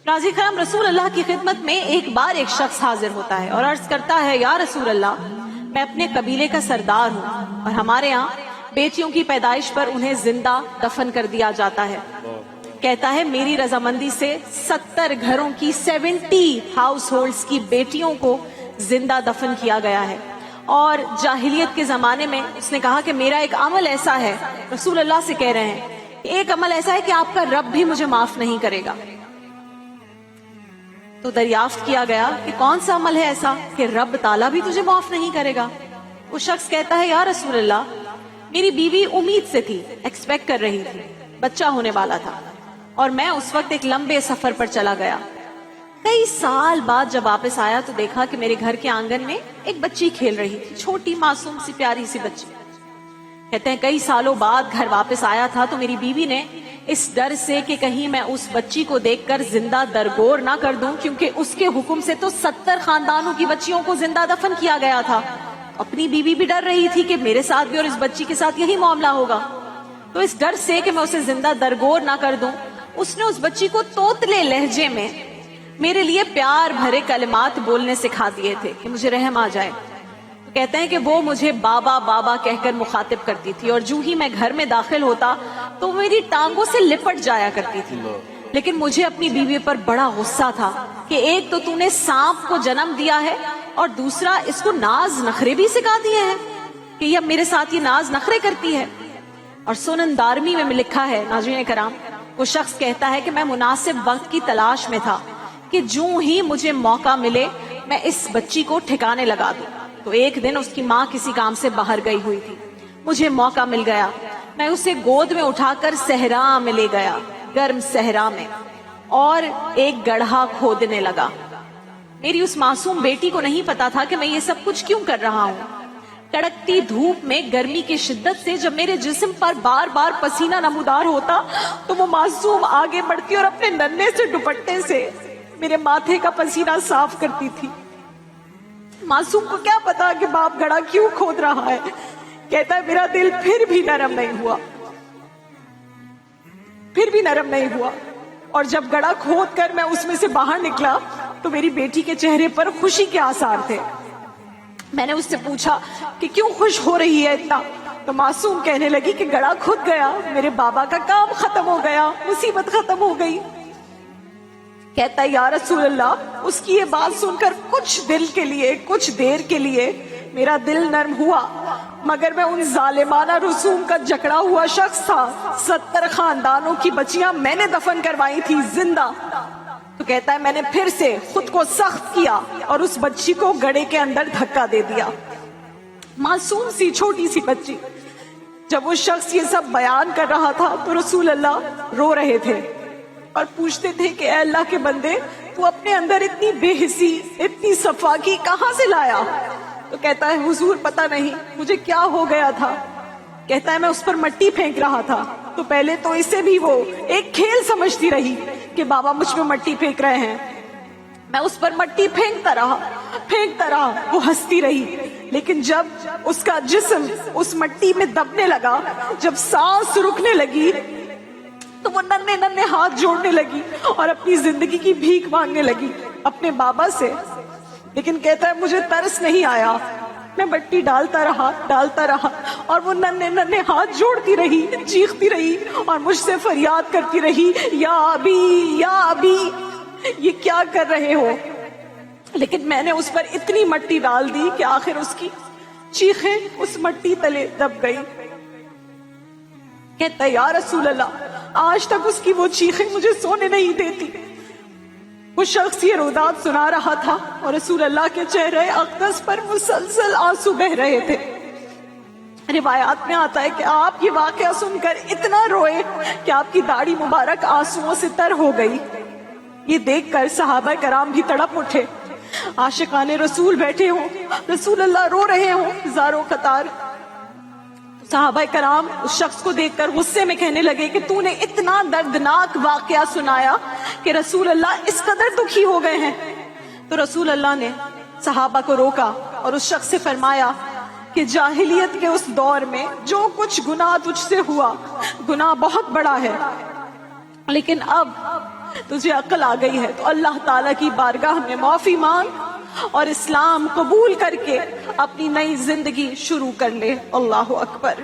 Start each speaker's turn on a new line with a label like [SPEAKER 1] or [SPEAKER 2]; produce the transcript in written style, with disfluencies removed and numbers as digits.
[SPEAKER 1] नाज़रीन करम, रसूल अल्लाह की खिदमत में एक बार एक शख्स हाजिर होता है और अर्ज करता है, या रसूल अल्लाह, मैं अपने कबीले का सरदार हूँ और हमारे यहाँ बेटियों की पैदाइश पर उन्हें जिंदा दफन कर दिया जाता है। कहता है, मेरी रजामंदी से 70 घरों की 70 हाउस होल्ड्स की बेटियों को जिंदा दफन किया गया है। और जाहिलियत के जमाने में उसने कहा कि मेरा एक अमल ऐसा है, रसूल अल्लाह से कह रहे हैं, एक अमल ऐसा है कि आपका रब भी मुझे माफ नहीं करेगा। तो दरियाफ्त किया गया कि कौन सा अमल है ऐसा कि रब ताला भी तुझे माफ नहीं करेगा। वो शख्स कहता है, या रसूल अल्लाह, मेरी बीवी उम्मीद से थी, एक्सपेक्ट कर रही थी, बच्चा होने वाला था और मैं उस वक्त एक लंबे सफर पर चला गया। कई साल बाद जब वापस आया तो देखा कि मेरे घर के आंगन में एक बच्ची खेल रही थी, छोटी मासूम सी प्यारी सी बच्ची। कहते हैं, कई सालों बाद घर वापस आया था तो मेरी बीवी ने इस डर से कि कहीं मैं उस बच्ची को देखकर जिंदा दरगोर ना कर दूं, क्योंकि उसके हुक्म से तो 70 खानदानों की बच्चियों को जिंदा दफन किया गया था, अपनी बीवी भी डर रही थी कि मेरे साथ भी और इस बच्ची के साथ यही मामला होगा। तो इस डर से कि मैं उसे जिंदा दरगोर ना कर दूं, उसने उस बच्ची को तोतले लहजे में मेरे लिए प्यार भरे कलिमात बोलने सिखा दिए थे कि मुझे रहम आ जाए। तो कहते हैं कि वो मुझे बाबा बाबा कहकर मुखातिब करती थी और जो ही मैं घर में दाखिल होता तो मेरी टांगों से लिपट जाया करती थी। लेकिन मुझे अपनी बीवी पर बड़ा गुस्सा था कि एक तो तूने सांप को जन्म दिया है और दूसरा इसको नाज नखरे भी सिखा दिए हैं कि ये मेरे साथ ये नाज नखरे करती है। और सुनन दारमी में लिखा है, नाज़रीन कराम, वो शख्स कहता है कि मैं मुनासिब वक्त की तलाश में था कि जो ही मुझे मौका मिले मैं इस बच्ची को ठिकाने लगा दूं। तो एक दिन उसकी माँ किसी काम से बाहर गई हुई थी, मुझे मौका मिल गया, मैं उसे गोद में उठाकर सहरा में ले गया, गर्म सहरा में, और एक गड्ढा खोदने लगा। मेरी उस मासूम बेटी को नहीं पता था कि मैं ये सब कुछ क्यों कर रहा हूँ। कड़कती धूप में गर्मी की शिद्दत से जब मेरे जिस्म पर बार बार पसीना नमूदार होता तो वो मासूम आगे बढ़ती और अपने नन्हे से दुपट्टे से मेरे माथे का पसीना साफ करती थी। मासूम को क्या पता कि बाप गड्ढा क्यों खोद रहा है। कहता है, मेरा दिल फिर भी नरम नहीं हुआ और जब गड्ढा खोद कर मैं उसमें से बाहर निकला तो मेरी बेटी के चेहरे पर खुशी के आसार थे। मैंने उससे पूछा कि क्यों खुश हो रही है इतना, तो मासूम कहने लगी कि गड्ढा खुद गया, मेरे बाबा का काम खत्म हो गया, मुसीबत खत्म हो गई। कहता है, या रसूल अल्लाह, उसकी ये बात सुनकर कुछ देर के लिए मेरा दिल नर्म हुआ, मगर मैं उन जालिमाना रसूम का जकड़ा हुआ शख्स था। 70 खानदानों की बच्चियां मैंने दफन करवाई थी जिंदा। तो कहता है, मैंने फिर से खुद को सख्त किया और उस बच्ची को गड्ढे के अंदर धक्का दे दिया। मासूम सी छोटी सी बच्ची। जब वो शख्स ये सब बयान कर रहा था तो रसूल अल्लाह रो रहे थे और पूछते थे कि ऐ अल्लाह के बंदे, तू अपने अंदर इतनी बेहिसी, इतनी सफाकी कहां से लाया? तो कहता है, हुजूर पता नहीं मुझे क्या हो गया था। कहता है, मैं उस पर मट्टी फेंक रहा था तो पहले तो इसे भी वो एक खेल समझती रही कि बाबा मुझ पे मट्टी फेंक रहे हैं। मैं उस पर मट्टी फेंकता रहा, वो हंसती रही। लेकिन जब उसका जिस्म उस मट्टी में दबने लगा, जब सांस रुकने लगी, तो वो नन्हे नन्हे हाथ जोड़ने लगी और अपनी जिंदगी की भीख मांगने लगी अपने बाबा से। लेकिन कहता है, मुझे तरस नहीं आया, मैं मट्टी डालता रहा और वो नन्हे नन्हे हाथ जोड़ती रही, चीखती रही और मुझसे फरियाद करती रही, या अभी ये क्या कर रहे हो? लेकिन मैंने उस पर इतनी मट्टी डाल दी कि आखिर उसकी चीखें उस मट्टी तले दब गई। कहता है, या रसूल अल्लाह, आज तक उसकी वो चीखें मुझे सोने नहीं देती। वो शख्स ये रोदात सुना रहा था और रसूल अल्लाह के चेहरे अक़दस पर मुसलसल आंसू बह रहे थे। रिवायात में आता है कि आप ये वाकया सुनकर इतना रोए कि आपकी दाढ़ी मुबारक आंसुओं से तर हो गई। ये देखकर सहाबा कराम भी तड़प उठे। आशिकाने रसूल बैठे हों, रसूल अल्लाह रो रहे हों हजारों कतार। सहाबा कराम उस शख्स को देखकर गुस्से में कहने लगे कि तूने इतना दर्दनाक वाकया सुनाया कि रसूल अल्लाह इस कदर दुखी हो गए हैं। तो रसूल अल्लाह ने सहाबा को रोका और उस शख्स से फरमाया कि जाहिलियत के उस दौर में जो कुछ गुनाह तुझसे हुआ, गुनाह बहुत बड़ा है, लेकिन अब تجھے عقل آ گئی ہے تو اللہ تعالیٰ کی بارگاہ میں معافی مانگ اور اسلام قبول کر کے اپنی نئی زندگی شروع کر لے. اللہ اکبر.